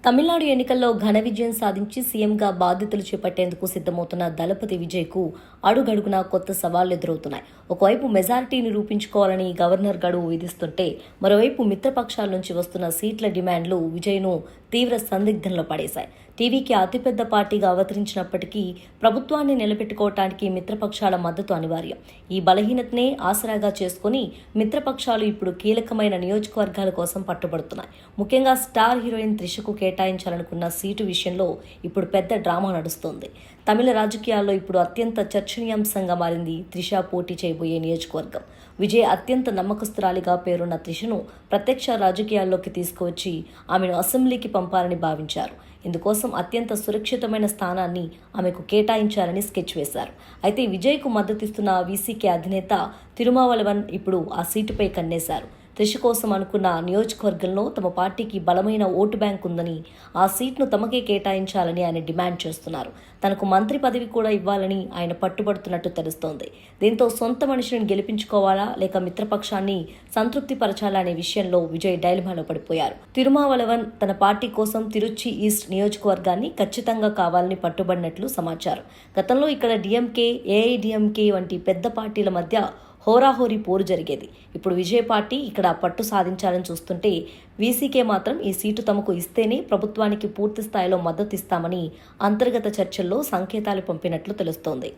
తమిళనాడు ఎన్నికల్లో ఘన విజయం సాధించి సీఎంగా బాధ్యతలు చేపట్టేందుకు సిద్ధమవుతున్న దళపతి విజయ్కు అడుగడుగునా కొత్త సవాళ్లు ఎదురవుతున్నాయి. ఒకవైపు మెజారిటీని నిరూపించుకోవాలని గవర్నర్ గడువు విధిస్తుంటే, మరోవైపు మిత్రపక్షాల నుంచి వస్తున్న సీట్ల డిమాండ్లు విజయ్ను తీవ్ర సందిగ్ధంలో పడేశాయి. టీవీకి అతిపెద్ద పార్టీగా అవతరించినప్పటికీ ప్రభుత్వాన్ని నిలబెట్టుకోవటానికి మిత్రపక్షాల మద్దతు అనివార్యం. ఈ బలహీనతనే ఆసరాగా చేసుకుని మిత్రపక్షాలు ఇప్పుడు కీలకమైన నియోజకవర్గాల కోసం పట్టుబడుతున్నాయి. ముఖ్యంగా స్టార్ హీరోయిన్ త్రిషకు కేటాయించాలనుకున్న సీటు విషయంలో ఇప్పుడు పెద్ద డ్రామా నడుస్తోంది. తమిళ రాజకీయాల్లో ఇప్పుడు అత్యంత చర్చనీయాంశంగా మారింది త్రిష పోటీ చేయబోయే నియోజకవర్గం. విజయ్ అత్యంత నమ్మకస్తురాలిగా పేరున్న త్రిషను ప్రత్యక్ష రాజకీయాల్లోకి తీసుకువచ్చి ఆమెను అసెంబ్లీకి పంపాలని భావించారు. ఇందుకోసం అత్యంత సురక్షితమైన స్థానాన్ని ఆమెకు కేటాయించాలని స్కెచ్ వేశారు. అయితే విజయ్కు మద్దతిస్తున్న వీసీకే అధినేత తిరుమావళవన్ ఇప్పుడు ఆ సీటుపై కన్నేశారు. త్రిష కోసం అనుకున్న నియోజకవర్గంలో తమ పార్టీకి బలమైన ఓటు బ్యాంక్ ఉందని, ఆ సీట్ను తమకే కేటాయించాలని ఆయన డిమాండ్ చేస్తున్నారు. తనకు మంత్రి పదవి కూడా ఇవ్వాలని ఆయన పట్టుబడుతున్నట్టు తెలుస్తోంది. దీంతో సొంత మనిషిని గెలిపించుకోవాలా లేక మిత్రపక్షాన్ని సంతృప్తి పరచాలా అనే విషయంలో విజయ్ డైలమాలో పడిపోయారు. తిరుమావళవన్ తన పార్టీ కోసం తిరుచి ఈస్ట్ నియోజకవర్గాన్ని ఖచ్చితంగా కావాలని పట్టుబడినట్లు సమాచారం. గతంలో ఇక్కడ డిఎంకే, ఏఐడిఎంకే వంటి పెద్ద పార్టీల మధ్య హోరాహోరీ పోరు జరిగేది. ఇప్పుడు విజయ్ పార్టీ ఇక్కడ పట్టు సాధించాలని చూస్తుంటే, వీసీకే మాత్రం ఈ సీటు తమకు ఇస్తేనే ప్రభుత్వానికి పూర్తి స్థాయిలో మద్దతు ఇస్తామని అంతర్గత చర్చల్లో సంకేతాలు పంపినట్లు తెలుస్తోంది.